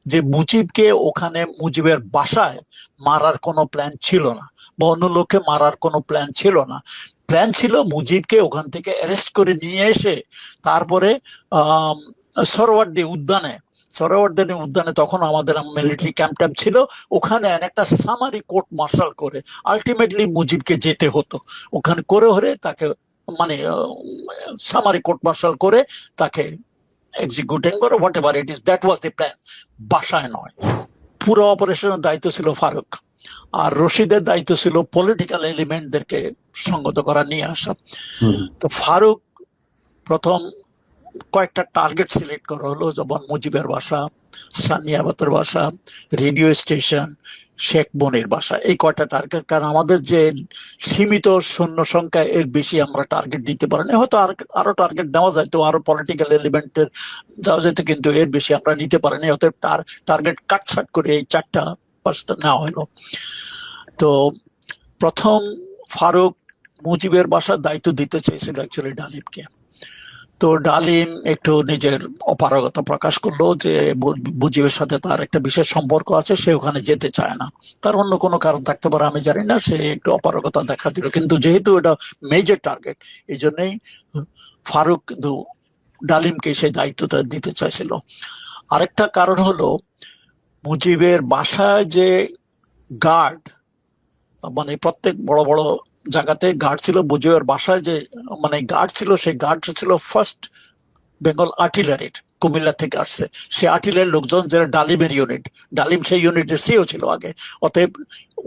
যে মুজিবকে ওখানে মুজিবের বাসায় মারার কোনো প্ল্যান ছিল না, বা অন্য লোককে মারার কোনো প্ল্যান ছিল না। প্ল্যান ছিল মুজিবকে ওখান থেকে অ্যারেস্ট করে নিয়ে এসে তারপরে আহ সরোয়ার্দী উদ্যানে, সরোয়ার্দী উদ্যানে তখন আমাদের মিলিটারি ক্যাম্প ট্যাম্প ছিল, ওখানে একটা সামারি কোর্ট মার্শাল করে আলটিমেটলি মুজিবকে যেতে হতো। ওখানে করে হলে তাকে মানে সামারি কোর্ট মার্শাল করে তাকে এক্সিকিউটিং করে, what ever it is, that was the plan. বাসায় নয়। পুরো অপারেশনের দায়িত্ব ছিল ফারুক, আর রশিদের দায়িত্ব ছিল পলিটিক্যাল এলিমেন্টদেরকে সঙ্গত করা, নিয়ে আসা। তো ফারুক প্রথম কয়েকটা টার্গেট সিলেক্ট করা হলো, যেমন মুজিবের বাসা, সানিয়াবাতের বাসা, রেডিও স্টেশন, শেখ বনির বাসা, এই কয়টা টার্গেট। কারণ আমাদের যে সীমিত সৈন্য সংখ্যা, এর বেশি আমরা টার্গেট দিতে পারি না। হয়তো আরো টার্গেট নেওয়া যায়, তো আরো পলিটিক্যাল এলিমেন্টের যাওয়া যেত, কিন্তু এর বেশি আমরা নিতে পারি না। অতএব টার্গেট কাটছাট করে এই 4-5টা নেওয়া হলো। তো প্রথম ফারুক মুজিবের বাসার দায়িত্ব দিতে চেয়েছিল অ্যাকচুয়ালি ডালিমকে। তো ডালিম একটু নিজের অপারগতা প্রকাশ করলো যে মুজিবের সাথে তার একটা বিশেষ সম্পর্ক আছে, সে ওখানে যেতে চায় না। তার অন্য কোনো কারণ থাকতে পারে, আমি জানি না, সে একটু অপারগতা দেখা দিল। কিন্তু যেহেতু এটা মেজর টার্গেট, এই জন্যই ফারুক কিন্তু ডালিমকে সেই দায়িত্বটা দিতে চাইছিল। আরেকটা কারণ হলো, মুজিবের বাসায় যে গার্ড, মানে প্রত্যেক বড় বড় জায়গাতে গার্ড ছিল, মুজিবের বাসায় যে মানে গার্ড ছিল, সেই গার্ড ছিল ফার্স্ট বেঙ্গল আর্টিলারির, কুমিল্লা থেকে আসছে। সে আর্টিলারির লোকজন যারা ডালিমের ইউনিট, ডালিম সেই ইউনিটের সিও ছিল আগে। অতএব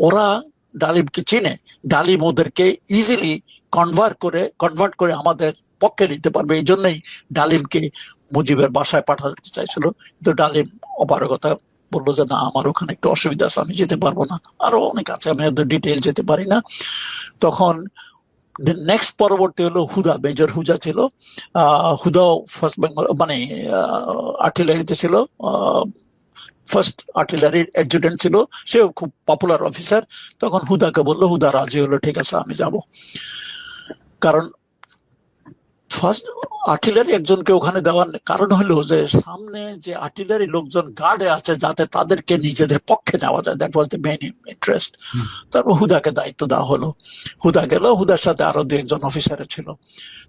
ওরা ডালিমকে চিনে, ডালিম ওদেরকে ইজিলি কনভার্ট করে আমাদের পক্ষে নিতে পারবে। এই জন্যই ডালিমকে মুজিবের বাসায় পাঠাতে চাইছিল। কিন্তু ডালিম অপারগতা বললো যে না, আমার ওখানে একটু অসুবিধা আছে, আমি যেতে পারবো না। আরো অনেক আছে, আমি ওদের ডিটেল যেতে পারি না। তখন নেক্সট পরবর্তী হলো হুদা, মেজর হুদা ছিল। হুদাও ফার্স্ট বেঙ্গল মানে আর্টিলারিতে ছিল, ফার্স্ট আর্টিলারির অ্যাডজুটেন্ট ছিল, সেও খুব পপুলার অফিসার। তখন হুদাকে বললো, হুদা রাজি হলো, ঠিক আছে আমি যাব। কারণ ফার্স্ট আর্টিলারি একজনকে ওখানে দেওয়ার কারণ হলো যে সামনে যে আর্টিলারি লোকজন গার্ডে আছে, যাতে তাদেরকে নিজেদের পক্ষে নেওয়া যায়, that was the main interest. তারপর হুদাকে দায়িত্ব দেওয়া হলো। হুদা গেল, হুদার সাথে আরো 2-1 অফিসার ছিল।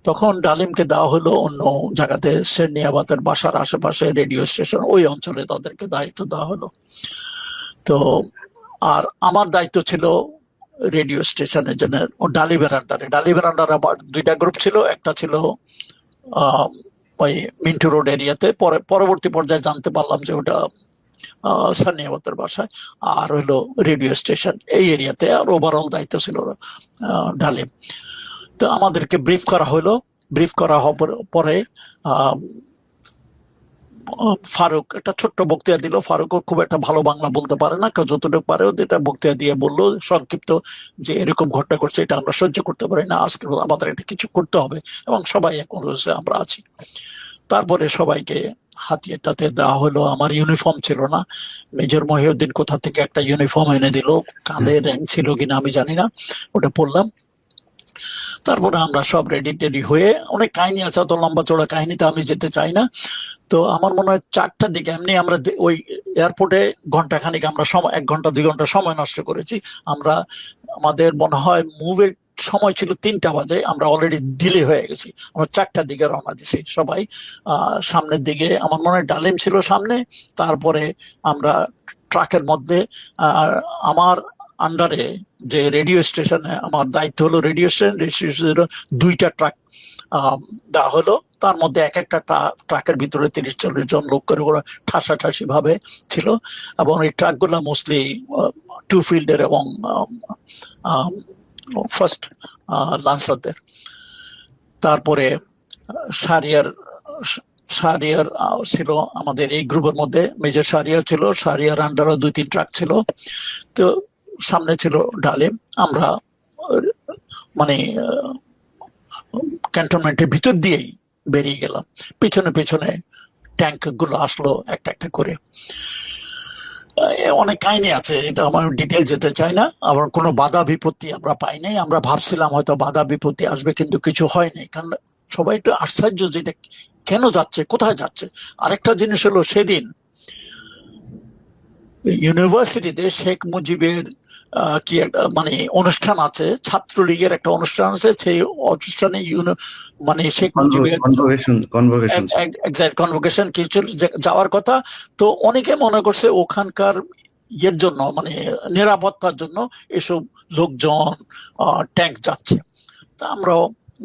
তখন ডালিমকে দেওয়া হলো অন্য জায়গাতে, সেরনিয়াবাতের বাসার আশেপাশে রেডিও স্টেশন, ওই অঞ্চলে তাদেরকে দায়িত্ব দেওয়া হলো। তো আর আমার দায়িত্ব ছিল রেডিও স্টেশনের জন্য, ডালিমের আন্ডারে। ডালিমের আন্ডারে আবার 2টা গ্রুপ ছিল। একটা ছিল ওই মিন্টু রোড এরিয়াতে, পরবর্তী পর্যায়ে জানতে পারলাম যে ওটা সানিয়াবাতের বাসায়। আর হইলো রেডিও স্টেশন এই এরিয়াতে, আর ওভারঅল দায়িত্ব ছিল ডালিম। তো আমাদেরকে ব্রিফ করা হলো। ব্রিফ করা হওয়ার পরে ফারুক একটা ছোট্ট বক্তৃতা দিল। ফারুক খুব একটা ভালো বাংলা বলতে পারে না, কেউ যতটুকু পারে এটা বক্তৃতা দিয়ে বললো সংক্ষিপ্ত যে এরকম ঘটনা ঘটছে, এটা আমরা সহ্য করতে পারি না, আজকে আমাদের এটা কিছু করতে হবে, এবং সবাই এখন আমরা আছি। তারপরে সবাইকে হাতিয়ে টাতিয়ে দেওয়া হলো। আমার ইউনিফর্ম ছিল না, মেজর মহিউদ্দিন কোথা থেকে একটা ইউনিফর্ম এনে দিল, কাঁধে র্যাঙ্ক ছিল কিনা আমি জানি না, ওটা পড়লাম। তারপরে আমরা সব রেডি টেডি হয়ে, অনেক কাহিনী আছে, অত লম্বা চড়া কাহিনীতে আমি যেতে চাই না। তো আমার মনে হয় 4টার দিকে এমনি আমরা ওই এয়ারপোর্টে ঘন্টাখানিক আমরা সময়, 1 ঘন্টা 2 ঘন্টা সময় নষ্ট করেছি আমরা। আমাদের মনে হয় মুভের সময় ছিল 3টা বাজে, আমরা অলরেডি ডিলে হয়ে গেছি। আমরা 4টার দিকে রওনা দিছি সবাই। সামনের দিকে আমার মনে হয় ডালিম ছিল সামনে, তারপরে আমরা ট্রাকের মধ্যে। আমার আন্ডারে যে রেডিও স্টেশনে আমার দায়িত্ব হলো, রেডিও স্টেশন 2টা ট্রাক দেওয়া হলো। তার মধ্যে এক একটা ট্রাকের ভিতরে 30-40 জন লোক করে ওরা ঠাসাঠাসি ভাবে ছিল। এবং এই ট্রাকগুলো মোস্টলি 2 ফিল্ডের এবং ফার্স্ট লান্সারদের। তারপরে সারিয়ার সারিয়ার ছিল আমাদের এই গ্রুপের মধ্যে, মেজর সারিয়ার ছিল, সারিয়ার আন্ডারও 2-3 ট্রাক ছিল। তো সামনে ছিল ডালিম। আমরা মানে ক্যান্টনমেন্টের ভিতর দিয়েই বেরিয়ে গেলাম। পেছনে পেছনে ট্যাঙ্ক গুলো আসলো একটা একটা করে। অনেক কাহিনী আছে, এটা আমার ডিটেল যেতে চাই না। আবার কোনো বাধা বিপত্তি আমরা পাই নাই। আমরা ভাবছিলাম হয়তো বাধা বিপত্তি আসবে, কিন্তু কিছু হয় নাই। কারণ সবাই একটু আশ্চর্য যে এটা কেন যাচ্ছে, কোথায় যাচ্ছে। আরেকটা জিনিস হলো, সেদিন ইউনিভার্সিটিতে শেখ মুজিবের কি একটা মানে অনুষ্ঠান আছে, ছাত্রলীগের একটা অনুষ্ঠান আছে, সেই অনুষ্ঠানে মানে শেখ মুজিবের কনভোকেশন এক্সাক্ট কনভোকেশন কিছু যাওয়ার কথা। তো অনেকে মনে করছে ওখানকার ইয়ের জন্য মানে নিরাপত্তার জন্য এসব লোকজন ট্যাঙ্ক যাচ্ছে। তা আমরাও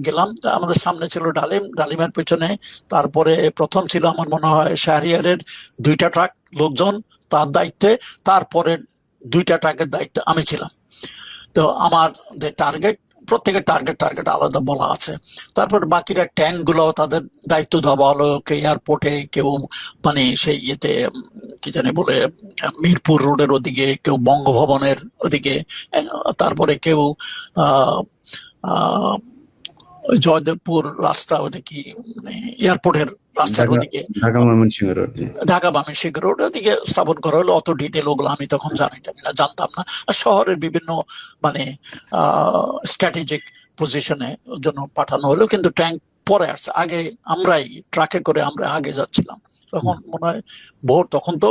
গেলাম। আমাদের সামনে ছিল ডালিম, ডালিমের পেছনে তারপরে প্রথম ছিল আমার মনে হয় শাহরিয়ারের 2টা ট্রাক লোকজন তার দায়িত্বে, তারপরে 2টা ট্রাকের দায়িত্বে আমি ছিলাম। তো আমার যে টার্গেট, প্রত্যেকের টার্গেট টার্গেট আলাদা বলা আছে। তারপর বাকিরা ট্যাঙ্ক গুলো তাদের দায়িত্ব দেওয়া হলো, কেউ এয়ারপোর্টে, কেউ মানে সেই ইয়েতে কি জানি বলে মিরপুর রোডের ওদিকে, কেউ বঙ্গভবনের ওদিকে, তারপরে কেউ আহ আহ জয়দেবপুর রাস্তা, ওটা কি মানে এয়ারপোর্টের রাস্তার ওদিকে, ঢাকা ময়মনসিংহ রোড, ঢাকা ময়মনসিংহ রোড ওদিকে স্থাপন করা হলো। অত ডিটেল ওগুলো আমি তখন জানতাম না। আর শহরের বিভিন্ন মানে স্ট্র্যাটেজিক পজিশনে জন্য পাঠানো হলো, কিন্তু ট্যাঙ্ক পরে আসছে। আগে আমরাই ট্রাকে করে আমরা আগে যাচ্ছিলাম। তখন মনে হয় ভোর, তখন তো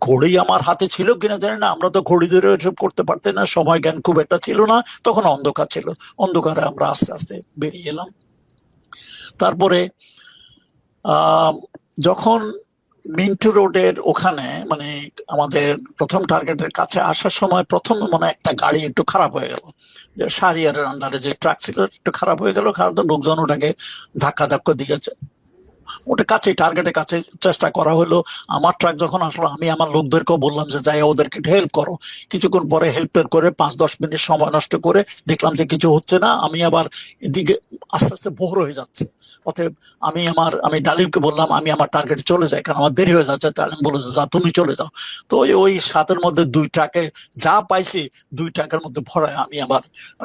ঘড়ি আমার হাতে ছিল কিনা জানি না, আমরা তো ঘড়ি ধরে এসব করতে পারতাম না, সময় জ্ঞান খুব একটা ছিল না, তখন অন্ধকার ছিল। অন্ধকারে আমরা আস্তে আস্তে বেরিয়ে এলাম। তারপরে যখন মিন্টু রোডের ওখানে মানে আমাদের প্রথম টার্গেটের কাছে আসার সময় প্রথম মনে একটা গাড়ি একটু খারাপ হয়ে গেল, যে শাহরিয়ারের আন্ডারে যে ট্রাক ছিল একটু খারাপ হয়ে গেল, কারণ লোকজন ওটাকে ধাক্কা ধাক্কা দিয়েছে। ওটা কাছে টার্গেটের কাছে চেষ্টা করা হলো। আমার ট্রাক যখন আসলো আমি আমার লোকদেরকেও বললাম যে যাই ওদেরকে হেল্প করো। কিছুক্ষণ পরে হেল্প করে 5-10 মিনিট সময় নষ্ট করে দেখলাম যে কিছু হচ্ছে না। আমি আবার এদিকে আস্তে আস্তে ভোর হয়ে যাচ্ছে। অতএব আমি ডালিমকে বললাম আমি আমার টার্গেটে চলে যাই, কারণ আমার দেরি হয়ে যাচ্ছে। ডালিম বলে যা তুমি চলে যাও। তো ওই 7-এর মধ্যে 2 ট্রাকে যা পাইছি 2 ট্রাকের মধ্যে ভরায় আমি আবার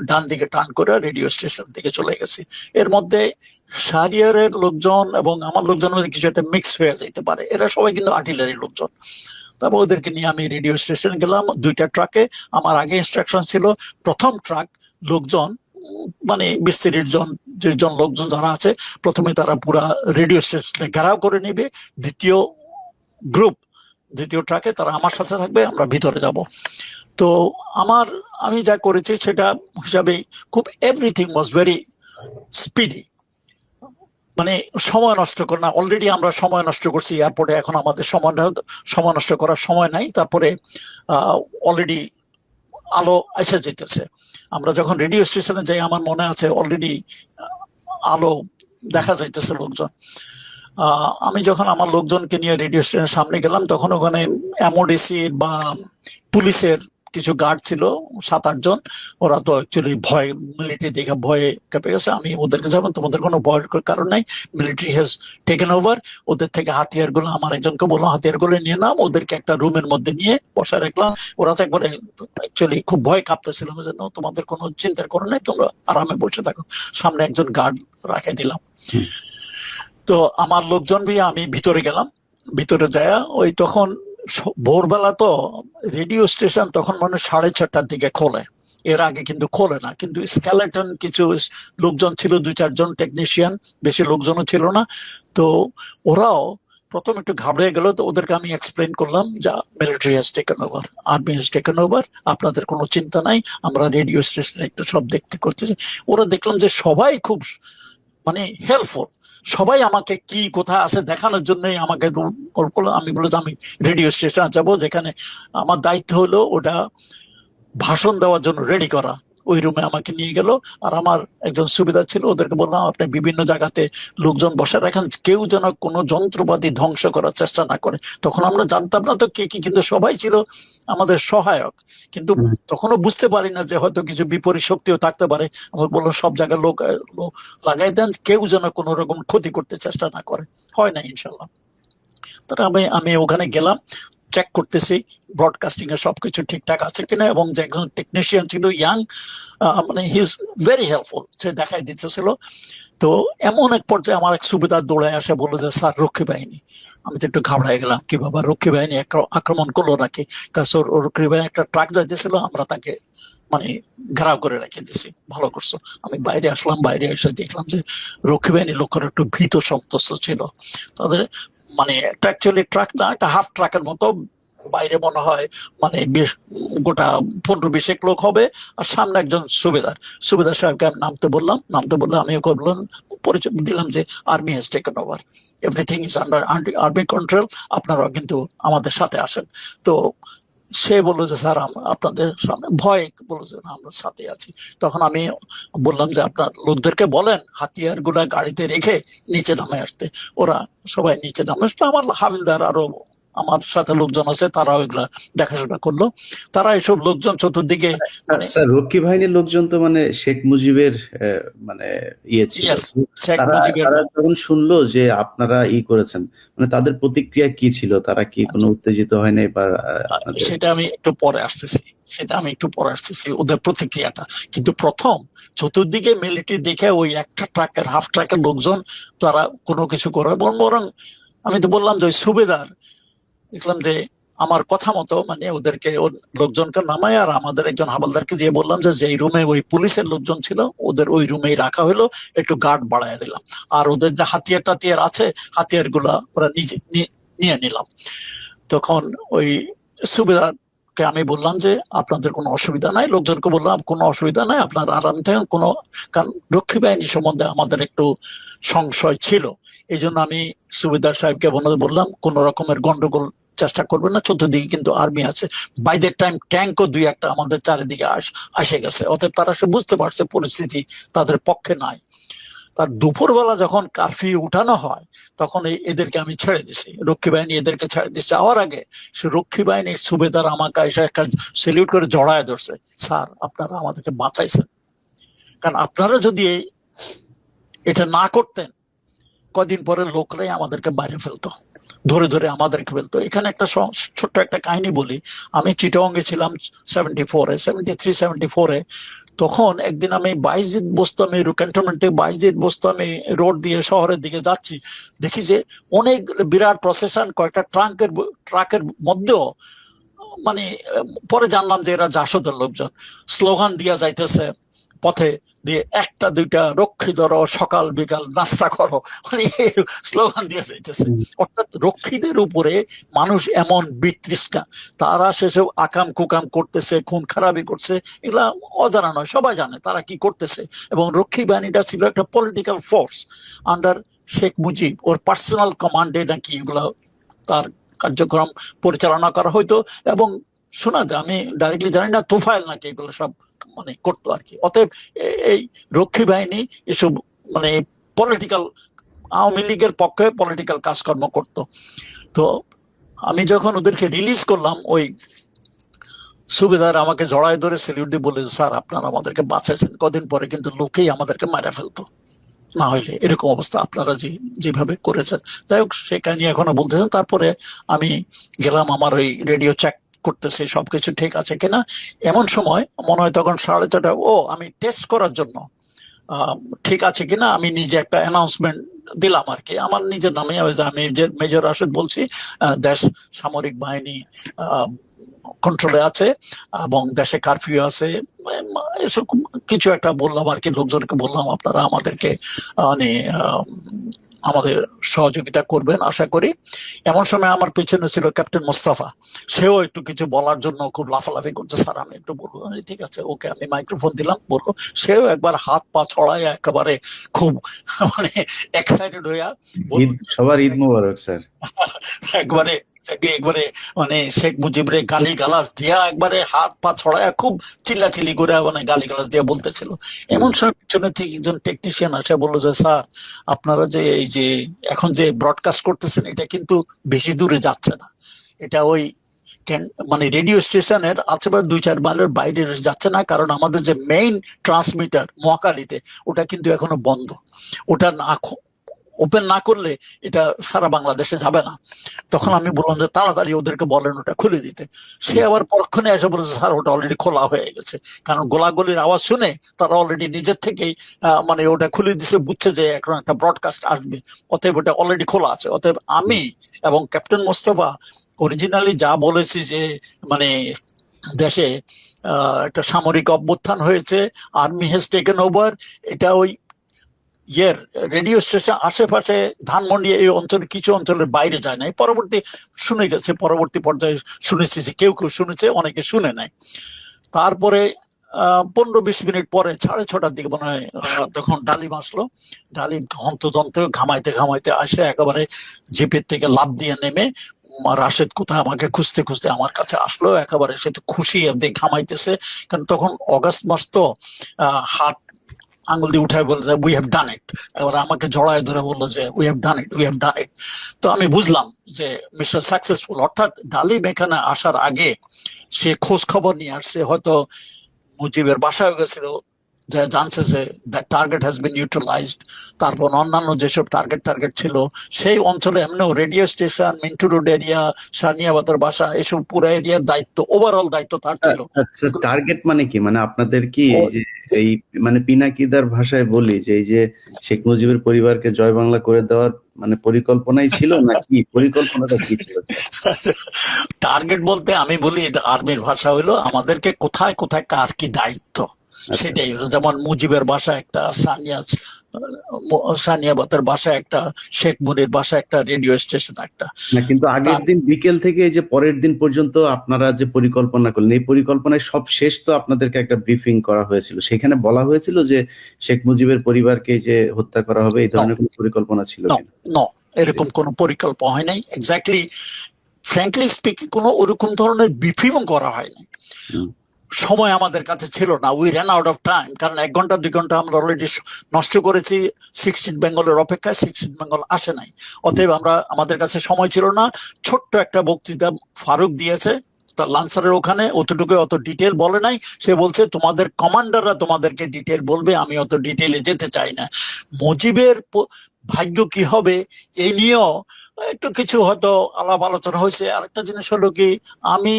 ডান দিকে টার্ন করে রেডিও স্টেশন দিকে চলে গেছি। এর মধ্যে শাহরিয়ারের লোকজন এবং আমার লোকজন কিছু একটা মিক্স হয়ে যেতে পারে, এরা সবাই কিন্তু আর্টিলারি লোকজন। তারপর ওদেরকে নিয়ে আমি রেডিও স্টেশন গেলাম 2টা ট্রাকে। আমার আগে ইনস্ট্রাকশন ছিল প্রথম ট্রাক লোকজন মানে 20-30 জন যেজন লোকজন যারা আছে প্রথমে তারা পুরা রেডিও স্টেশনে ঘেরাও করে নেবে। দ্বিতীয় ট্রাকে তারা আমার সাথে থাকবে, আমরা ভিতরে যাব। তো আমি যা করেছি সেটা হিসাবে খুব এভরিথিং ওয়াজ ভেরি স্পিডি, মানে সময় নষ্ট করে না। অলরেডি আমরা সময় নষ্ট করছি এয়ারপোর্টে, এখন আমাদের সময় নষ্ট করার সময় নাই। তারপরে অলরেডি আলো এসে যেতেছে। আমরা যখন রেডিও স্টেশনে যাই আমার মনে আছে অলরেডি আলো দেখা যাইতেছে লোকজন। আমি যখন আমার লোকজনকে নিয়ে রেডিও স্টেশনের সামনে গেলাম তখন ওখানে এমওডিসির বা পুলিশের কিছু গার্ড ছিল 7-8 জন। ওরা তো অ্যাকচুয়ালি ভয়, মিলিটারি দেখে ভয়ে কেঁপে গেছে। আমি ওদেরকে যাবো, তোমাদের কোনো ভয়ের কারণ নাই, মিলিটারি হ্যাজ টেকেন ওভার। ওদের থেকে হাতিয়ার গুলো আমার একজনকে বললাম হাতিয়ার গুলো নিয়ে নাম। ওদেরকে একটা রুমের মধ্যে নিয়ে বসা রাখলাম। ওরা তো একবারে অ্যাকচুয়ালি খুব ভয় কাঁপতেছিলাম, যে তোমাদের কোনো চিন্তার কারণ নাই, তোমরা আরামে বসে থাকো। সামনে একজন গার্ড রাখে দিলাম। তো আমার লোকজন দিয়ে আমি ভিতরে গেলাম। ভিতরে যায় ওই তখন ভোরবেলা তো রেডিও স্টেশন তখন মানে 6:30টার দিকে খোলে, এর আগে কিন্তু খোলে না। কিন্তু স্কেলেটন কিছু লোকজন ছিল, 2-4 জন টেকনিশিয়ান, বেশি লোকজনও ছিল না। তো ওরাও প্রথম একটু ঘাবড়ে গেল। তো ওদেরকে আমি এক্সপ্লেন করলাম যা military has taken over, army has taken over, আপনাদের কোনো চিন্তা নাই, আমরা রেডিও স্টেশনে একটু সব দেখতে করতেছি। ওরা দেখলাম যে সবাই খুব মানে হেল্পফুল, সবাই আমাকে কি কোথায় আছে দেখানোর জন্যই আমাকে আমি বললাম আমি রেডিও স্টেশন যাবো, যেখানে আমার দায়িত্ব হলো ওটা ভাষণ দেওয়ার জন্য রেডি করা। ওই রুমে আমাকে নিয়ে গেল। আর আমার একজন সুবিধা ছিল, ওদেরকে বললাম আপনি বিভিন্ন জায়গাতে লোকজন বসে রাখেন, কেউ যেন কোনো যন্ত্রপাতি ধ্বংস করার চেষ্টা না করে। তখন আমরা জানতাম না তো কে কি, কিন্তু সবাই ছিল আমাদের সহায়ক। কিন্তু তখনও বুঝতে পারি না যে হয়তো কিছু বিপরীত শক্তিও থাকতে পারে। আমার বললাম সব জায়গায় লোক লাগাই দেন, কেউ যেন কোনো রকম ক্ষতি করতে চেষ্টা না করে। হয় না ইনশাল্লাহ। তারা আমি ওখানে গেলাম, চেক করতেছি ব্রডকাস্টিং এর সবকিছু ঠিকঠাক আছে কিনা। এবং যে একজন টেকনিশিয়ান ছিল ইয়াং, মানে হি ইজ ভেরি হেল্পফুল, সে দেখাই দিতেছিল। তো এমন এক পর্যায়ে আমার এক সুবিধার দৌড়ায় আসে, বললো যে স্যার রক্ষী বাহিনী। আমি তো একটু ঘাবড়াই গেলাম, কি বাবা রক্ষী বাহিনী আক্রমণ করলো নাকি? রক্ষী বাহিনী একটা ট্রাক যাইতেছিল, আমরা তাকে মানে ঘেরাও করে রেখে দিছি। ভালো করছো। আমি বাইরে আসলাম, বাইরে এসে দেখলাম যে রক্ষী বাহিনীর লোকের একটু ভীত সন্ত্রস্ত ছিল। তাদের মানে একটা অ্যাকচুয়ালি ট্রাক না, একটা হাফ ট্রাকের মতো বাইরে মনে হয় মানে গোটা 15-20 লোক হবে, আর সামনে একজন সুবেদার। সুবেদার সাহেবকে আমি নামতে বললে আমি ওকে বললাম, পরিচয় দিলাম যে army has taken over, everything is under army control, আপনারা কিন্তু আমাদের সাথে আসেন। তো সে বললো যে স্যার আপনাদের সামনে ভয়, বললো যে না, আমরা সাথে আছি। তখন আমি বললাম যে আপনার লোকদেরকে বলেন হাতিয়ার গুলা গাড়িতে রেখে নিচে নামে আসতে। ওরা সবাই নিচে নামে আসলো। আমার হাবিলদার আরো আমার সাথে লোকজন আছে, তারাও এগুলা দেখাশোনা করলো। তারা এসব লোকজন চতুর্দিকে মানে স্যার রক্ষী বাহিনীর লোকজন তো মানে শেখ মুজিবের মানে ইয়ে ছিল। ইয়েস, শেখ তারা মুজিবের তারা যখন শুনলো যে আপনারা করেছেন, মানে তাদের প্রতিক্রিয়া কি ছিল? তারা কি কোনো উত্তেজিত হয় নাই বা আপনাদের? সেটা আমি একটু পরে আসতেছি ওদের প্রতিক্রিয়াটা। কিন্তু প্রথম চতুর্দিকে মিলিটারি দেখে ওই একটা ট্রাকের হাফ ট্রাকের লোকজন তারা কোনো কিছু করে, বরং আমি তো বললাম যে ওই সুবেদার, দেখলাম যে আমার কথা মতো মানে ওদেরকে লোকজনকে নামায় আর আমাদের একজন হাবালদারকে দিয়ে বললাম যে যেই রুমে ওই পুলিশের লোকজন ছিল ওদের ওই রুমেই রাখা হলো, একটু গার্ড বাড়ায় দিলাম। আর ওদের যে হাতিয়ার টাতিয়ার আছে, হাতিয়ার গুলা ওরা নিজে নিয়ে নিলাম। তখন ওই সুবেদারকে আমি বললাম যে আপনাদের কোনো অসুবিধা নাই, লোকজনকে বললাম কোনো অসুবিধা নাই, আপনার আরাম থাকেন। কোনো, কারণ রক্ষী বাহিনী সম্বন্ধে আমাদের একটু সংশয় ছিল, এই জন্য আমি সুবেদার সাহেবকে বললাম কোন রকমের গন্ডগোল চেষ্টা করবেন না, চতুর্দিকে কিন্তু আর্মি আছে। বাই দ্যাট টাইম ট্যাঙ্কও 2-1টা আমাদের চারিদিকে আসে গেছে, অতএব তারা সে বুঝতে পারছে পরিস্থিতি তাদের পক্ষে নাই। তার দুপুরবেলা যখন কারফিউ উঠানো হয় তখন এদেরকে আমি ছেড়ে দিছি, রক্ষী বাহিনী এদেরকে ছেড়ে দিচ্ছে। যাওয়ার আগে সে রক্ষী বাহিনীর সুবেদার আমাকে এসে একটা সেলিউট করে জড়ায় ধরছে, স্যার আপনারা আমাদেরকে বাঁচাইছেন, কারণ আপনারা যদি এটা না করতেন কদিন পরে লোকরাই আমাদেরকে বাইরে ফেলতো, ধরে ধরে আমাদেরকে ফেলতো। এখানে একটা ছোট্ট একটা কাহিনী বলি। আমি চিটাগংয়ে ছিলাম 73-74-এ। তখন একদিন আমি বাইজিদ বোস্তামি ক্যান্টনমেন্টে বাইজিদ বোস্তামি রোড দিয়ে শহরের দিকে যাচ্ছি, দেখি যে অনেক বিরাট প্রসেশন কয়েকটা ট্রাকের মধ্যেও মানে পরে জানলাম যে এরা জাসদের লোকজন, স্লোগান দিয়া যাইতেছে পথে দিয়ে, 1-2টা রক্ষী ধরো, সকাল বিকাল নাস্তা করো, মানে স্লোগান দিয়ে যাইতেছে। অর্থাৎ রক্ষীদের উপরে মানুষ এমন বিতৃষ্ণা, তারা সেসব আকাম কুকাম করতেছে, খুন খারাপি করছে, এগুলা অজানা নয়, সবাই জানে তারা কি করতেছে। এবং রক্ষী বাহিনীটা ছিল একটা political force under Sheikh Mujib, ওর পার্সোনাল কমান্ডে নাকি এগুলা তার কার্যক্রম পরিচালনা করা হইতো। এবং শোনা যায়, আমি ডাইরেক্টলি জানি না, তোফায়েল নাকি এগুলো সব মানে করতো আর কি। অতএব এই রক্ষী বাহিনী এসব মানে পলিটিক্যাল, আওয়ামী লীগের পক্ষে পলিটিক্যাল কাজকর্ম করত। তো আমি যখন ওদেরকে রিলিজ করলাম, ওই সুবেদার আমাকে জড়ায় ধরে সেলিউট দিয়ে বলে, স্যার আপনারা আমাদেরকে বাঁচাইছেন, কদিন পরে কিন্তু লোকেই আমাদেরকে মারা ফেলতো, না হইলে এরকম অবস্থা আপনারা যেভাবে করেছেন। যাই হোক, সে কাহিনী এখনো বলতেছেন। তারপরে আমি গেলাম, আমার ওই রেডিও চেক করতেছে সবকিছু ঠিক আছে কিনা। এমন সময় মনে হয় তখন 4:30, আমি টেস্ট করার জন্য ঠিক আছে কিনা আমি নিজে একটা অ্যানাউন্সমেন্ট দিলাম আর কি, আমার নিজের নামে। আমি যে মেজর রাশেদ বলছি, দেশ সামরিক বাহিনী কন্ট্রোলে আছে এবং দেশে কারফিউ আছে, এসব কিছু একটা বললাম আর কি। লোকজনকে বললাম আপনারা আমাদেরকে মানে আমাদের সহযোগিতা করবেন আশা করি। এমন সময় আমার পিছনে ছিল ক্যাপ্টেন মোস্তফা, সেও একটু কিছু বলার জন্য খুব লাফালাফি করছে, স্যার আমি একটু বলবো। ঠিক আছে, ওকে আমি মাইক্রোফোন দিলাম, বলবো। সেও একবার হাত পা ছড়ায় একেবারে খুব মানে এক্সাইটেড হইয়া সবার ঈদ মোবারক স্যার। একবারে একবারে মানে শেখ মুজিবরে গালি গালাজ দিয়া একবারে হাত পা ছড়ায় খুব চিল্লাচিল্লি করে মানে গালি গালাজ দিয়া বলতেছিল। এমন সময় পিছনে থেকে একজন টেকনিশিয়ান আসে বললো যে স্যার আপনারা যে এই যে এখন যে ব্রডকাস্ট করতেছেন এটা কিন্তু বেশি দূরে যাচ্ছে না, এটা ওই মানে রেডিও স্টেশনের আশেপাশে 2-4 মাইলের বাইরে যাচ্ছে না, কারণ আমাদের যে মেইন ট্রান্সমিটার মহাকালীতে ওটা কিন্তু এখনো বন্ধ, ওটা না ওপেন না করলে এটা সারা বাংলাদেশে যাবে না। তখন আমি বললাম যে তাড়াতাড়ি ওদেরকে বলেন ওটা খুলে দিতে। সে আবার পরক্ষণে এসে বলেছে স্যার ওটা অলরেডি খোলা হয়ে গেছে, কারণ গোলাগুলির আওয়াজ শুনে তারা অলরেডি নিজের থেকেই মানে ওটা খুলে দিছে, বুঝছে যে এখন একটা ব্রডকাস্ট আসবে, অতএব ওটা অলরেডি খোলা আছে। অতএব আমি এবং ক্যাপ্টেন মোস্তফা অরিজিনালি যা বলেছি যে মানে দেশে একটা সামরিক অভ্যুত্থান হয়েছে, আর্মি হ্যাজ টেকেন ওভার, এটা ওই ইয়ের রেডিও স্টেশন আশেপাশে ধানমন্ডি এই অঞ্চলে কিছু অঞ্চলের বাইরে যায় নাই। পরবর্তী পর্যায়ে শুনেছি যে কেউ কেউ শুনেছে, অনেকে শুনে নাই। তারপরে 15-20 মিনিট পরে 6:30টার দিকে মনে হয় তখন ডালিম আসলো। ডালিম হন্তদন্ত ঘামাইতে ঘামাইতে আসে একেবারে জিপের থেকে লাফ দিয়ে নেমে রাশেদ কোথায় আমাকে খুঁজতে খুঁজতে আমার কাছে আসলো। একেবারে সে তো খুশি দিয়ে ঘামাইতেছে, কারণ তখন অগাস্ট মাস তো। হাত আঙুল দিয়ে উঠায় বললো যে উই হ্যাভ ডান ইট। এবার আমাকে জড়ায় ধরে বললো যে we have done it, we have done it. তো আমি বুঝলাম যে মিস্টার সাকসেসফুল, অর্থাৎ ডালিম এখানে আসার আগে সে খোঁজ খবর নিয়ে আসছে, হয়তো মুজিবের বাসায় গেছিল, যে জানছে যে that target has been utilised. তারপর অন্যান্য যেসব টার্গেট ছিল সেই অঞ্চলে এমনিও radio station, Minto road area, সানিয়াবাতের বাসা, এসব পুরো এরিয়ার দায়িত্ব, ওভারঅল দায়িত্ব তার ছিল। আচ্ছা, টার্গেট মানে কি? মানে আপনাদের কি ও, এই যে এই মানে পিনাকিদার ভাষায় বলি যে এই যে শেখ মুজিবের পরিবারকে জয় বাংলা করে দেওয়ার মানে পরিকল্পনাই ছিল নাকি? পরিকল্পনাটা কি ছিল? টার্গেট বলতে আমি বলি এটা আর্মির ভাষা হইলো আমাদেরকে কোথায় কোথায় কার কি দায়িত্ব আচ্ছা, সেটাই হলো। যেমন মুজিবের বাসা একটা, সানিয়াবাতের বাসা একটা, শেখ মুনির বাসা একটা, রেডিও স্টেশন একটা। না কিন্তু আগের তার দিন বিকেল থেকে এই যে পরের দিন পর্যন্ত আপনারা যে পরিকল্পনা করলেন, এই পরিকল্পনায় সব শেষ তো আপনাদেরকে একটা ব্রিফিং করা হয়েছিল, সেখানে বলা হয়েছিল যে শেখ মুজিবের পরিবারকে যে হত্যা করা হবে, এই ন ধরনের কোনো পরিকল্পনা ছিল ন কিনা? ন এরকম কোনো পরিকল্পনা হয় নাই। এক্স্যাক্টলি, ফ্র্যাঙ্কলি স্পিকিং, কোনো ওরকম ধরনের ব্রিফিংও করা হয়নি। হুম, সময় আমাদের কাছে ছিল না, we ran out of time. কারণ 1 ঘন্টা 2 ঘন্টা আমরা অলরেডি নষ্ট করেছি 16 বেঙ্গলের অপেক্ষায়। 16 বেঙ্গল আসে নাই, অতএব আমাদের কাছে সময় ছিল না। ছোট্ট একটা বক্তৃতা ফারুক দিয়েছে তার লান্সারের ওখানে, অতটুকু, অত ডিটেল বলে নাই। সে বলছে তোমাদের কমান্ডাররা তোমাদেরকে ডিটেল বলবে, আমি অত ডিটেলে যেতে চাই না। মুজিবের ভাগ্য কি হবে এই নিয়েও একটু কিছু হয়তো আলাপ আলোচনা হয়েছে। আরেকটা জিনিস হলো কি, আমি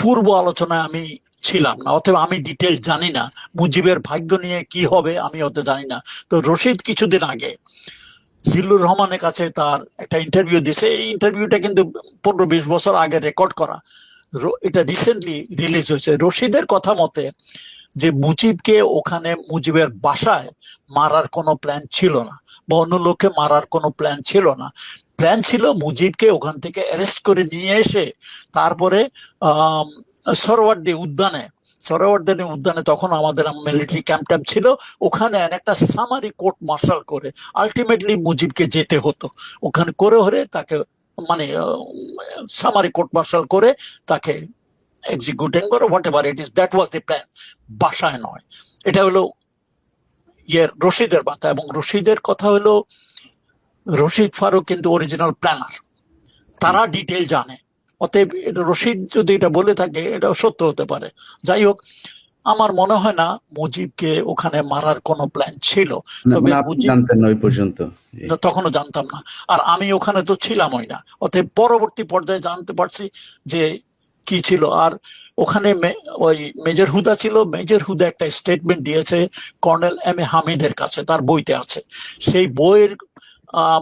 পূর্ব আলোচনায় আমি ছিলাম না, অথবা আমি ডিটেল জানি না মুজিবের ভাগ্য নিয়ে কি হবে, আমি অত জানি না। তো রশিদ কিছুদিন আগে জিল্লুর রহমানের কাছে তার একটা ইন্টারভিউ দিছে। এই ইন্টারভিউটা কিন্তু 15-20 বছর আগে রেকর্ড করা, এটা রিসেন্টলি রিলিজ হয়েছে। রশিদের কথা মতে যে মুজিবকে ওখানে মুজিবের বাসায় মারার কোনো প্ল্যান ছিল না, বা অন্য লোককে মারার কোনো প্ল্যান ছিল না। প্ল্যান ছিল মুজিবকে ওখান থেকে অ্যারেস্ট করে নিয়ে এসে তারপরে আহ সরোয়ার্দী উদ্যানে তখন আমাদের মিলিটারি ক্যাম্প ছিল, ওখানে একটা সামারি কোর্ট মার্শাল করে আলটিমেটলি মুজিবকে যেতে হতো। ওখানে করে হরে তাকে মানে সামারি কোর্ট মার্শাল করে তাকে এক্সিকিউটিং করো, what ever it is, that was the plan. বাসায় নয়। এটা হলো রশিদের কথা। এবং রশিদের কথা হলো, রশিদ ফারুক কিন্তু অরিজিনাল প্ল্যানার, তারা ডিটেল জানে। অতএব রশিদ যদি এটা বলে থাকে এটা সত্য হতে পারে। যাই হোক, আমার মনে হয় না মুজিবকে ওখানে মারার কোনো প্ল্যান ছিল। তবে মানে আপনি মুজিব জানতেন না ওই পর্যন্ত? জি। তখনও জানতাম না, আর আমি ওখানে তো ছিলামই না। অতএব পরবর্তী পর্যায়ে জানতে পারছি যে কি ছিল। আর ওখানে ওই মেজর হুদা ছিল। মেজর হুদা একটা স্টেটমেন্ট দিয়েছে কর্নেল এম এ হামিদের কাছে, তার বইতে আছে। সেই বইয়ের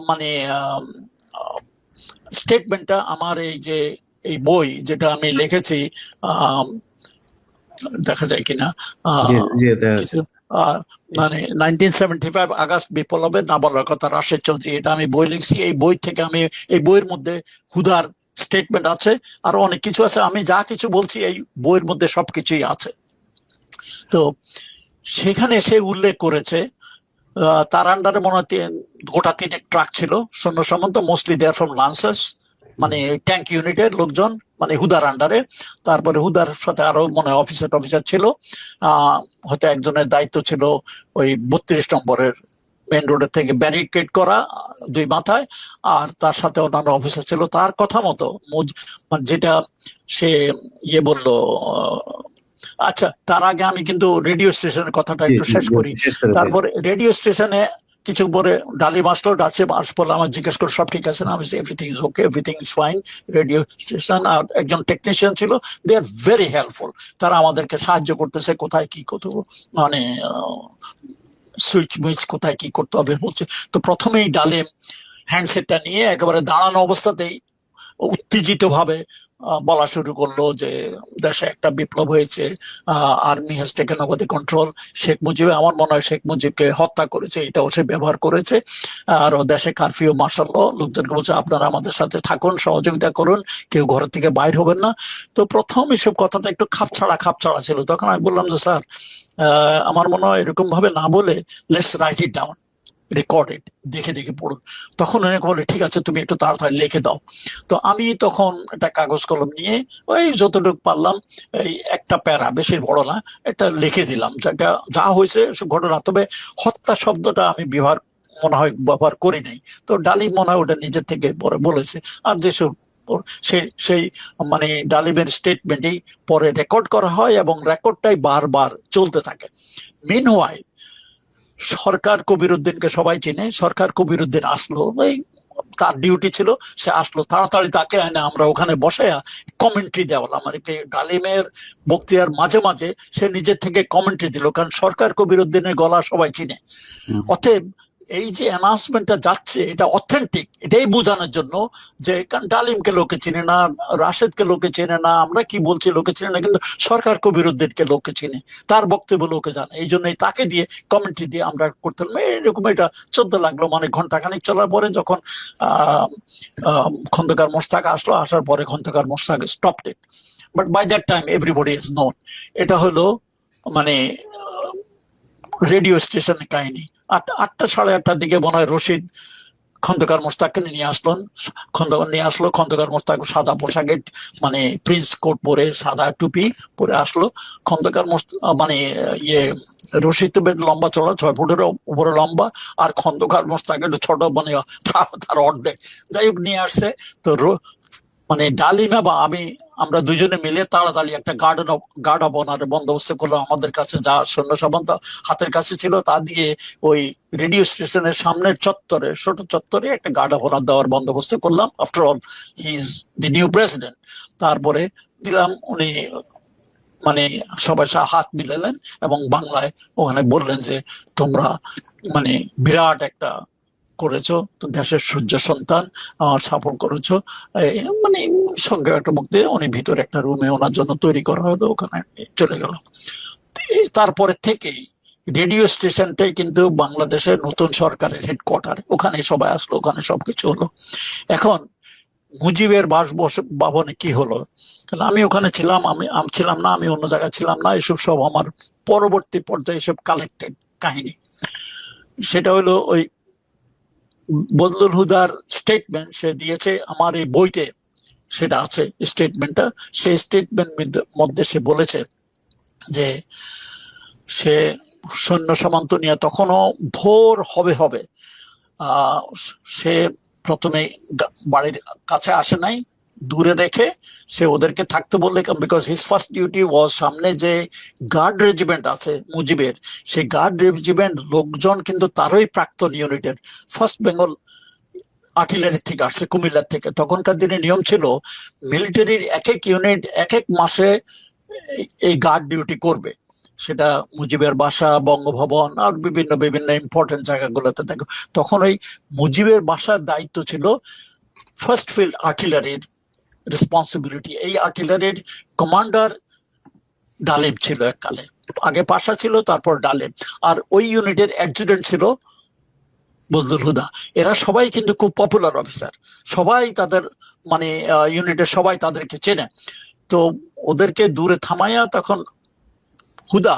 মানে স্টেটমেন্টটা আমার এই বই যেটা আমি লিখেছি, আহ, দেখা যায় কিনা, জি, আহ, জি, দেখা যাচ্ছে। কিছু মানে 1975 আগস্ট বিপ্লবের না বলার কথা রাশেদ চৌধুরী, এটা আমি বই লিখছি। এই বই থেকে আমি, এই বইয়ের মধ্যে হুদার স্টেটমেন্ট আছে, আরো অনেক কিছু আছে। আমি যা কিছু বলছি এই বইয়ের মধ্যে সবকিছুই আছে। তো সেখানে সে উল্লেখ করেছে তার আন্ডারে মনে হয় গোটা 3 ট্রাক ছিল সৈন্য সামন্ত, মোস্টলি দেয়ার ফ্রম লান্সার্স, মানে ট্যাঙ্ক ইউনিটের লোকজন, মানে হুদার আন্ডারে। তারপরে হুদার সাথে আরো মনে হয় অফিসার ছিল। হয়তো একজনের দায়িত্ব ছিল ওই 32 নম্বরের মেন রোডের থেকে ব্যারিকেড করা 2 মাথায়, আর তার সাথে অন্যান্য অফিসার ছিল। তার কথা মতো মানে যেটা সে বললো। আচ্ছা, তার আগে আমি কিন্তু রেডিও স্টেশনের কথাটা জি, একটু জি, শেষ করি। শেষ করে দিয়েছি। তারপরে রেডিও স্টেশনে কিছু পরে ডালিম আসলো, পরে আমার জিজ্ঞেস করে সব ঠিক আছে না, আমি everything is okay, everything is fine. Radio station আর একজন টেকনিশিয়ান ছিল, দে আর ভেরি হেল্পফুল। তারা আমাদেরকে সাহায্য করতেছে, কোথায় কি করতে, মানে সুইচ মুইচ কোথায় কি করতে হবে বলছে। তো প্রথমেই ডালিম হ্যান্ডসেটটা নিয়ে একেবারে দাঁড়ানো অবস্থাতেই উত্তেজিত ভাবে বলা শুরু করলো যে দেশে একটা বিপ্লব হয়েছে, army has taken over the control, Sheikh Mujib, আমার মনে হয় শেখ মুজিবকে হত্যা করেছে, এটাও সে ব্যবহার করেছে। আর ও দেশে কারফিউ মার্শাল ল, লোকজনকে বলছে আপনারা আমাদের সাথে থাকুন, সহযোগিতা করুন, কেউ ঘর থেকে বাইর হবেন না। তো প্রথম এসব কথাটা একটু খাপছাড়া ছিল। তখন আমি বললাম যে স্যার, আমার মনে হয় এরকম ভাবে না বলে let's write it down, recorded, দেখে দেখে পড়ুন। তখন অনেকে বলে ঠিক আছে তুমি একটু তাড়াতাড়ি লিখে দাও। তো আমি তখন একটা কাগজ কলম নিয়ে ওই যতটুকু পারলাম, এই একটা প্যারা, বেশি বড় না, এটা লিখে দিলাম যেটা যা হয়েছে সব ঘটনা। তবে হত্যা শব্দটা আমি মনে হয় ব্যবহার করি নাই। তো ডালিম মনে হয় ওটা নিজের থেকে পরে বলেছে। আর যেসব সেই মানে ডালিমের স্টেটমেন্টই পরে রেকর্ড করা হয় এবং রেকর্ডটাই বারবার চলতে থাকে। মিনওয়াইল সরকার কবিরউদ্দিনকে সবাই চিনে, সরকার কবিরউদ্দিন আসলো, এই তার ডিউটি ছিল, সে আসলো তাড়াতাড়ি, তাকে এনে আমরা ওখানে বসে কমেন্ট্রি দেওয়ালাম আর কি। ডালিমের বক্তৃতার মাঝে মাঝে সে নিজের থেকে কমেন্ট্রি দিল, কারণ সরকার কবিরউদ্দিনের গলা সবাই চিনে। অতএব এই যে অ্যানাউন্সমেন্টটা যাচ্ছে এটা অথেন্টিক, এটাই বোঝানোর জন্য যে কারণ ডালিমকে লোকে চিনে না, রাশেদকে লোকে চেনে না, আমরা কি বলছি লোকে চিনে না, কিন্তু সরকার কবিরউদ্দিনকে লোকে চিনে, তার বক্তব্য লোকে জানে, এই জন্যই তাকে দিয়ে কমেন্ট্রি দিয়ে আমরা করতে হলাম। এরকম এটা চলতে লাগলো, মানে ঘন্টাখানিক চলার পরে যখন খন্দকার মোশতাক আসলো, আসার পরে Khondaker Mostaq stopped it, but by that time everybody is known. এটা হলো মানে রেডিও স্টেশনের কাহিনী। 8টা সাড়ে 8টার দিকে মনে হয় রশিদ খন্দকার মোশতাককে নিয়ে আসলো। খন্দকার মোশতাক সাদা পোশাকে, মানে প্রিন্স কোট পরে, সাদা টুপি পরে আসলো। খন্দকার মানে ইয়ে রশিদ তো বেশ লম্বা চড়া, 6 ফুটের উপরে লম্বা, আর খন্দকার মোশতাক একটু ছোট, মানে তার অর্ধেক। যাই হোক নিয়ে আসছে। তো মানে ডালিমা বা আমরা দুজনে মিলে তাড়াতাড়ি একটা গার্ড অফ অনারের বন্দোবস্ত করলাম। আমাদের কাছে যা সৈন্য সামন্ত হাতের কাছে ছিল তা দিয়ে ওই রেডিও স্টেশনের সামনের চত্বরে, ছোট চত্বরে একটা গার্ড অফ অনার দেওয়ার বন্দোবস্ত করলাম। After all he is the new president. তারপরে দিলাম, উনি মানে সবাই হাত মিলালেন এবং বাংলায় ওখানে বললেন যে তোমরা মানে বিরাট একটা করেছো, তো দেশের সূর্য সন্তান, আমার সাপোর্ট করেছো, মানে সঙ্গে একটা বক্তৃতা। উনি ভিতরে একটা রুমে ওনার জন্য তৈরি করা হতো, ওখানে চলে গেল। তারপরে থেকেই রেডিও স্টেশনটাই কিন্তু বাংলাদেশের নতুন সরকারের হেডকোয়ার্টার, ওখানে সবাই আসলো, ওখানে সবকিছু হলো। এখন মুজিবের বাসভবনে কি হলো, কারণ আমি ওখানে ছিলাম, আমি ছিলাম না, আমি অন্য জায়গায় ছিলাম না, এসব সব আমার পরবর্তী পর্যায়ে সব কালেক্টেড কাহিনী। সেটা হলো ওই বদলুল হুদার স্টেটমেন্ট সে দিয়েছে আমার এই বইতে, সেটা আছে স্টেটমেন্টটা। সেই স্টেটমেন্ট মধ্যে সে বলেছে যে সে সৈন্য সামন্ত নিয়ে তখনও ভোর হবে সে প্রথমে বাড়ির কাছে আসে নাই, দূরে রেখে সে ওদেরকে থাকতে বললে, বিকজ হিজ ফার্স্ট ডিউটি ওয়াজ সামনে যে গার্ড রেজিমেন্ট আছে মুজিবের, সেই গার্ড রেজিমেন্ট লোকজন কিন্তু তারই প্রাক্তন ইউনিটের, ফার্স্ট বেঙ্গল আর্টিলারি থেকে আসছে, কুমিল্লার থেকে। তখনকার দিনে নিয়ম ছিল মিলিটারির এক এক ইউনিট এক এক মাসে এই গার্ড ডিউটি করবে। সেটা মুজিবের বাসা, বঙ্গভবন আর বিভিন্ন বিভিন্ন ইম্পর্টেন্ট জায়গাগুলোতে থাকে। তখন ওই মুজিবের বাসার দায়িত্ব ছিল ফার্স্ট ফিল্ড আর্টিলারির রেসপন্সিবিলিটি। এই আর্টিলারির কমান্ডার ডালিম ছিল এককালে, আগে পাশা ছিল, তারপর ডালিম। আর ওই ইউনিটের অ্যাডজুটেন্ট ছিল বদলুল হুদা। এরা সবাই কিন্তু খুব পপুলার অফিসার, সবাই তাদের মানে ইউনিটের সবাই তাদেরকে চেনে। তো ওদেরকে দূরে থামাইয়া তখন হুদা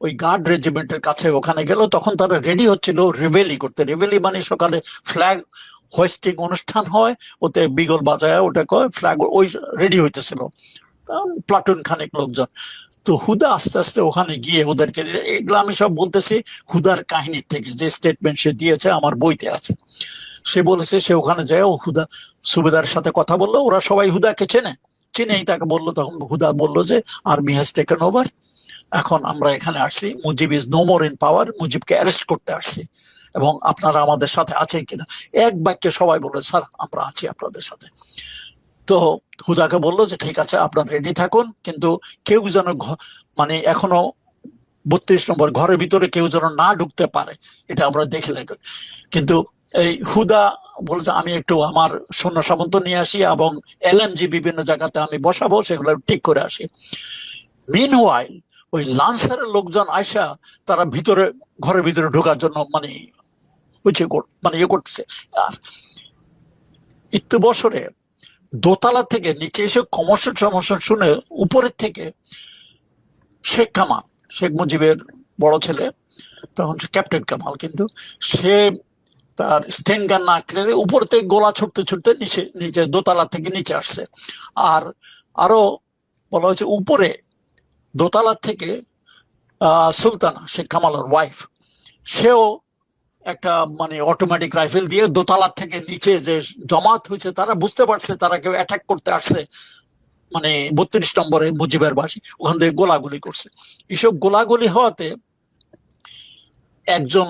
ওই গার্ড রেজিমেন্টের কাছে ওখানে গেল। তখন তারা রেডি হচ্ছিল রেভেলি করতে। রেভেলি মানে সকালে ফ্ল্যাগ হোয়েস্টিং অনুষ্ঠান হয়, ওতে বিগল বাজায়, ওটা কয় ফ্ল্যাগ, ওই রেডি হইতেছিল প্লাটুন খানিক লোকজন। তো হুদা আস্তে আস্তে ওখানে গিয়ে ওদেরকে, এগুলো আমি সব বলতেছি হুদার কাহিনীর থেকে, যে স্টেটমেন্ট সে দিয়েছে আমার বইতে আছে। সে বলেছে সে ওখানে যায়, ও হুদা সুবেদারের সাথে কথা বললো, ওরা সবাই হুদাকে চিনেই তাকে বললো। তখন হুদা বললো যে আর্মি হ্যাজ টেকেন ওভার, এখন আমরা এখানে আসছি, Mujib is no more in power, মুজিবকে অ্যারেস্ট করতে আসছি, এবং আপনারা আমাদের সাথে আছেন কিনা। এক বাক্যে সবাই বললো স্যার আমরা আছি আপনাদের সাথে। তো হুদাকে বললো যে ঠিক আছে আপনার রেডি থাকুন, কিন্তু কেউ যেন মানে এখনো 32 নম্বর ঘরের ভিতরে কেউ যেন না ঢুকতে পারে, এটা আমরা দেখে লাগবে। কিন্তু এই হুদা বলছে আমি একটু আমার সৈন্য সামন্ত নিয়ে আসি এবং এলএমজি বিভিন্ন জায়গাতে আমি বসাবো, সেগুলো ঠিক করে আসি। মিনওয়াইল ওই লান্সারের লোকজন আয়সা তারা ভিতরে, ঘরের ভিতরে ঢোকার জন্য মানে ইয়ে করতেছে। আর একটু বছরে দোতলা থেকে নিচে এসে কমর্শন সমস্যা শুনে উপরের থেকে শেখ কামাল, শেখ মুজিবের বড় ছেলে, তখন সে ক্যাপ্টেন কামাল, কিন্তু সে তার স্টেন গান না কেড়ে উপর থেকে গোলা ছুটতে ছুটতে নিচে নিচে দোতলা থেকে নিচে আসছে। আর আরো বলা হয়েছে উপরে দোতলা থেকে সুলতানা, শেখ কামালের ওয়াইফ, সেও একটা মানে অটোমেটিক রাইফেল দিয়ে দোতলা থেকে নিচে যে জমাত হয়েছে তারা বুঝতে পারছে তারা কেউ অ্যাটাক করতে আসছে, মানে 32 নম্বরে মুজিবের বাসী, ওখান থেকে গোলাগুলি করছে। এসব গোলাগুলি হওয়াতে একজন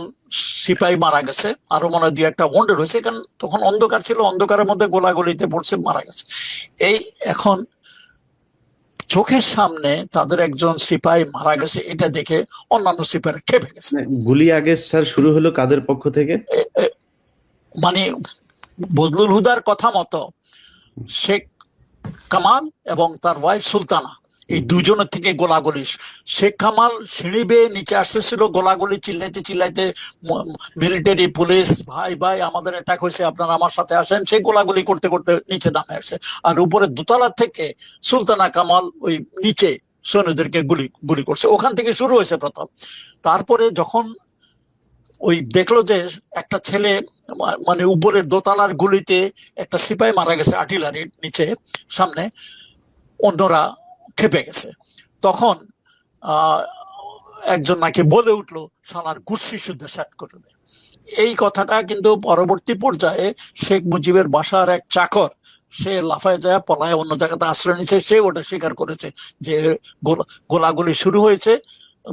সিপাহী মারা গেছে, আরো মনে হয় 2-1টা ওয়ান্ডেড হয়েছে, কারণ তখন অন্ধকার ছিল, অন্ধকারের মধ্যে গোলাগুলিতে পড়ছে, মারা গেছে। এই এখন চোখের সামনে তাদের একজন সিপাহী মারা গেছে, এটা দেখে অন্যান্য সিপাহীরা খেপে গেছে। গুলি আগে স্যার শুরু হলো কাদের পক্ষ থেকে? মানে বজলুল হুদার কথা মতো শেখ কামাল এবং তার ওয়াইফ সুলতানা, এই দুজনের থেকে গোলাগুলি। শেখ কামাল সিঁড়ি বেয়ে নিচে আসতেছিল, গোলাগুলি চিল্লাইতে চিল্লাইতে, মিলিটারি পুলিশ ভাই ভাই আমাদের অ্যাটাক হয়েছে, আপনারা আমার সাথে আসেন, সেই গোলাগুলি করতে করতে নিচে নামে আসছে। আর উপরে দোতলা থেকে সুলতানা কামাল ওই নিচে সৈন্যদেরকে গুলি গুলি করছে, ওখান থেকে শুরু হয়েছে প্রথম। তারপরে যখন ওই দেখলো যে একটা ছেলে মানে উপরের দোতলার গুলিতে একটা সিপাহী মারা গেছে আর্টিলারির নিচে সামনে, অন্যরা খেপে গেছে। তখন একজন নাকি বলে উঠলো শালার গুষ্টি শুদ্ধ সেট করে দেয়। এই কথাটা কিন্তু পরবর্তী পর্যায়ে শেখ মুজিবের বাসার এক চাকর, সে লাফায় যায় পলায় অন্য জায়গাতে আশ্রয় নিচ্ছে, সে ওটা স্বীকার করেছে যে গোলাগুলি শুরু হয়েছে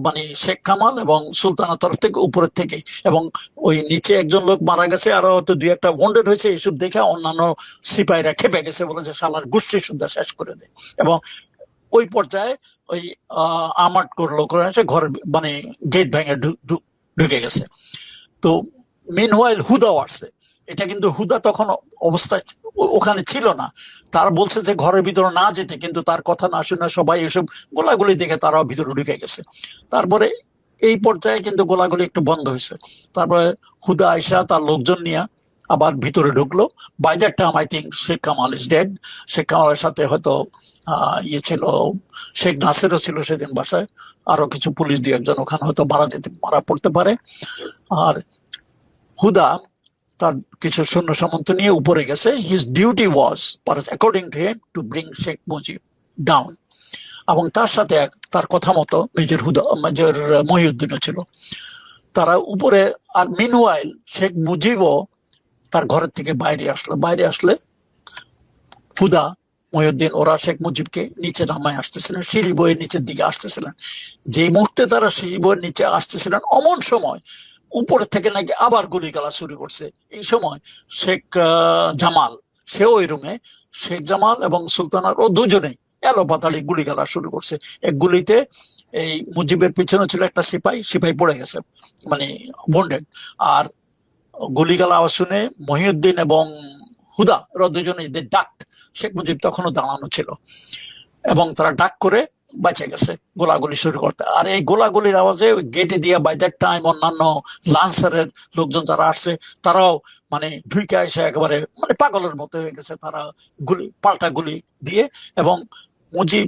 মানে শেখ কামাল এবং সুলতানার তরফ থেকে, উপরের থেকে, এবং ওই নিচে একজন লোক মারা গেছে, আরো হয়তো 2-1টা ওয়ান্ডেড হয়েছে। এইসব দেখে অন্যান্য সিপাহীরা খেপে গেছে, বলেছে শালার গোষ্ঠী শুদ্ধ শেষ করে দেয়। এবং ওই পর্যায়ে ওই আমাট করলো, করে এসে ঘর মানে গেট ভেঙে ঢুকে গেছে। তো মিনওয়াইল হুদাও আসছে। এটা কিন্তু হুদা তখন অবস্থায় ওখানে ছিল না, তার বলছে যে ঘরের ভিতরে না যেতে, কিন্তু তার কথা না শুনে সবাই এসব গোলাগুলি দেখে তারাও ভিতরে ঢুকে গেছে। তারপরে এই পর্যায়ে কিন্তু গোলাগুলি একটু বন্ধ হয়েছে। তারপরে হুদা আয়সা তার লোকজন নিয়ে আবার ভিতরে ঢুকলো। By that time I think Sheikh Kamal is dead. Sheikh কামালের সাথে হয়তো ইয়ে ছিল, শেখ নাসেরও ছিল সেদিন বাসায়, আরো কিছু পুলিশ 2-1জন ওখানে হয়তো মারা পড়তে পারে। আর হুদা তার কিছু সৈন্য সামন্ত নিয়ে উপরে গেছে। His duty was according to him to bring Sheikh Mujib down, এবং তার সাথে তার কথা মতো মেজর মহিউদ্দিনও ছিল। তারা উপরে, আর মিনওয়াইল শেখ মুজিবও তার ঘরের থেকে বাইরে আসলে হুদা, মহিউদ্দিন ওরা শেখ মুজিবকে নিচে নামায় আসতেছিলেন, সিঁড়ি বয়ে নিচের দিকে আসতেছিলেন। যে মুহূর্তে তারা সিঁড়ি বয়ে নিচে আসতেছিলেন, অমন সময় উপরে থেকে নাকি আবার গুলি গালা শুরু করছে। এই সময় শেখ জামাল, সেও ওই রুমে, শেখ জামাল এবং সুলতানার ও দুজনেই এলো পাতালি গুলি গালা শুরু করছে। এক গুলিতে এই মুজিবের পিছনে ছিল একটা সিপাহী পড়ে গেছে, মানে বন্ডেড। আর গুলিগালা আওয়াজ শুনে মহিউদ্দিন এবং হুদা ওরা দুজনে ডাক, শেখ মুজিব তখনও দাঁড়ানো ছিল, এবং তারা ডাক করে বাঁচে গেছে গোলাগুলি শুরু করতে। আর এই গোলাগুলির আওয়াজে গেটে দিয়ে বাই দ্যাট টাইম অন্যান্য লান্সারের লোকজন যারা আসছে তারাও মানে ঢুকে এসে একেবারে মানে পাগলের মতো হয়ে গেছে, তারা পাল্টা গুলি দিয়ে। এবং মুজিব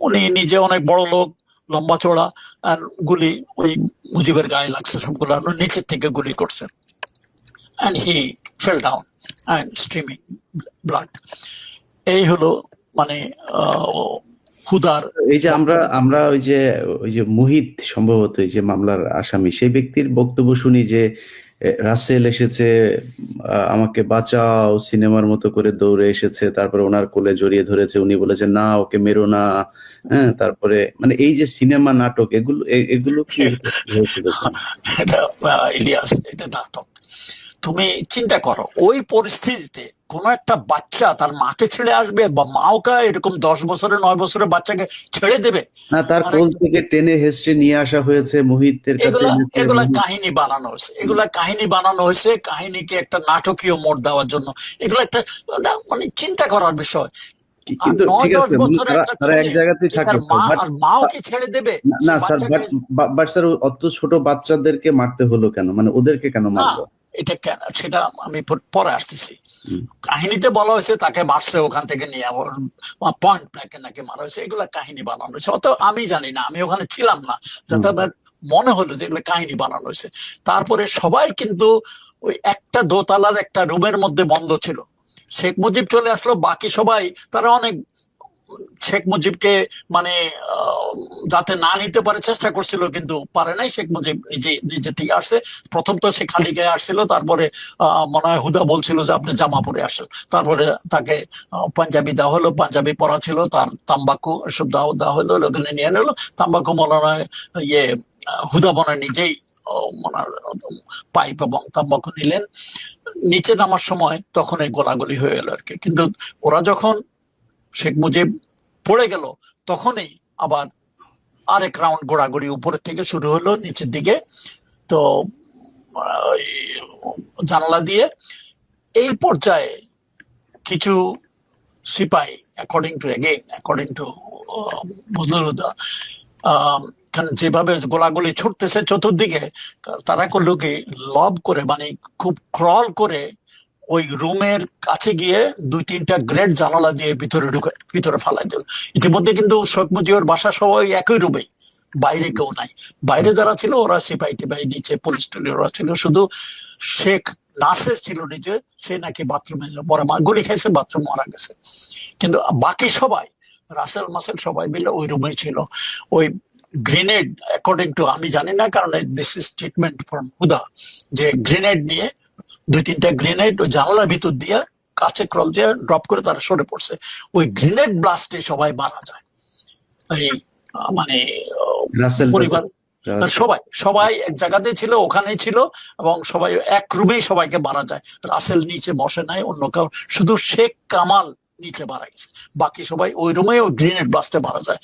উনি নিজে অনেক বড় লোক, লম্বা চড়া, আর গুলি ওই মুজিবের গায়ে লাগছে সবগুলো, নিচের থেকে গুলি করছে, and he fell down and streaming blood. এই হলো মানে হুদার। এই যে আমরা ওই যে মুহিত সম্ভবত এই যে মামলার আসামি, সেই ব্যক্তির বক্তব্য শুনি যে রাসেল এসেছে, আমাকে বাঁচাও, সিনেমার মতো করে দৌড়ে এসেছে, তারপরে ওনার কোলে জড়িয়ে ধরেছে, উনি বলেছেন না ওকে মেরো না। হ্যাঁ, তারপরে মানে এই যে সিনেমা নাটক, এগুলো কি হয়েছিল? এটা ইলিয়াস, এটা নাটক। তুমি চিন্তা করো ওই পরিস্থিতিতে কোন একটা বাচ্চা তার মাকে ছেড়ে আসবে, বা মাও কা এরকম 10 বছরের 9 বছরের বাচ্চাকে ছেড়ে দেবে? না, তার মানে কোল থেকে টেনে হেসড়ে নিয়ে আসা হয়েছে, মুহিতের কাছে এগুলা এনেছে, এগুলা মুহিত। কাহিনী বানানো হয়েছে, এগুলা কাহিনী বানানো হয়েছে, কাহিনীকে একটা নাটকীয় মোড় দেওয়ার জন্য। এগুলো একটা মানে চিন্তা করার বিষয়। আর কিন্তু নয় ঠিক দশ আছে, মানে বছরের তারা একটা তারা এক ছেলে জায়গাতেই যে থাকে তার স্যার, মা বাট আর মাও কি ছেড়ে দেবে না সে স্যার, বাচ্চাকে? বাট স্যার অত ছোট বাচ্চাদেরকে মারতে হলো কেন, মানে ওদেরকে কেন না, মারলো? এটা কেন সেটা আমি পরে আসতেছি। হুম, কাহিনীতে বলা হয়েছে তাকে মারছে, ওখান থেকে নিয়ে পয়েন্ট ব্ল্যাঙ্কে নাকি মারা হয়েছে, এগুলা কাহিনী বানানো হয়েছে। অত আমি জানি না, আমি ওখানে ছিলাম না, যাতে হুম। আমার মনে হলো যে এগুলো কাহিনী বানানো হয়েছে। তারপরে সবাই কিন্তু ওই একটা দোতলার একটা রুমের মধ্যে বন্ধ ছিল। শেখ মুজিব চলে আসলো, বাকি সবাই তারা অনেক শেখ মুজিবকে মানে আহ, যাতে না নিতে পারে চেষ্টা করছিল, কিন্তু পারে নাই। শেখ মুজিব নিজে নিজে থেকে আসছে। প্রথম তো সে খালি গায়ে আসছিল, তারপরে মনে হয় হুদা বলছিল যে আপনি জামা পরে আসেন। তারপরে তাকে পাঞ্জাবি দেওয়া হলো, পাঞ্জাবি পরা ছিল, তার তাম্বাকু সব দেওয়া হলো, ওখানে নিয়ে নিলো তাম্বাকু। মনে হয় ইয়ে হুদা মনে হয় নিজেই মনে হয় পাইপ এবং তাম্বাকু নিলেন। নিচে নামার সময় তখন এই গোলাগুলি হয়ে গেল আর কি। কিন্তু ওরা যখন শেখ মুজিব পড়ে গেল, তখনই আবার আরেক রাউন্ড গোড়াগড়ি উপরের থেকে শুরু হলো নিচের দিকে। তো ওই জানালা দিয়ে এই পর্যায়ে কিছু সিপাহী, অ্যাকর্ডিং টু বদরুদ্দা, কারণ যেভাবে গোলাগুলি ছুটতেছে চতুর্দিকে, তারা করলো কি লব করে, মানে খুব ক্রল করে ওই রুমের কাছে গিয়ে 2-3টা গ্রেট জানালা দিয়ে ভিতরে ঢুকে ভিতরে ফালাই দিল। ইতিমধ্যে কিন্তু শেখ মুজিবের বাসা সবাই একই রুমে, বাইরে কেউ নাই। বাইরে যারা ছিল ওরা সিপাহী টিপাহী, নিচে পুলিশ টুলিশ ওরা ছিল। শুধু শেখ নাসের ছিল নিচে, সে নাকি বাথরুমে পরে গুলি খাইছে, বাথরুম মারা গেছে। কিন্তু বাকি সবাই, রাসেল মাসেল সবাই মিলে ওই রুমে ছিল। ওই গ্রেনেড, অ্যাকর্ডিং টু, আমি জানি না কারণ দিস ইজ স্টেটমেন্ট ফ্রম হুদা, যে গ্রেনেড নিয়ে 2-3টা গ্রেনেড ওই জানালার ভিতর দিয়ে কাছে ক্রল দিয়ে ড্রপ করে তারা সরে পড়ছে। ওই গ্রেনেড ব্লাস্টে সবাই মারা যায়। এই মানে রাসেল পরিবার রাসেল সবাই সবাই এক জায়গাতে ছিল, ওখানেই ছিল, এবং সবাই এক রুমেই সবাইকে মারা যায়। রাসেল নিচে বসে নাই, অন্য কেউ, শুধু শেখ কামাল নিচে মারা গেছে। বাকি সবাই ওই রুমে ওই গ্রেনেড ব্লাস্টে মারা যায়।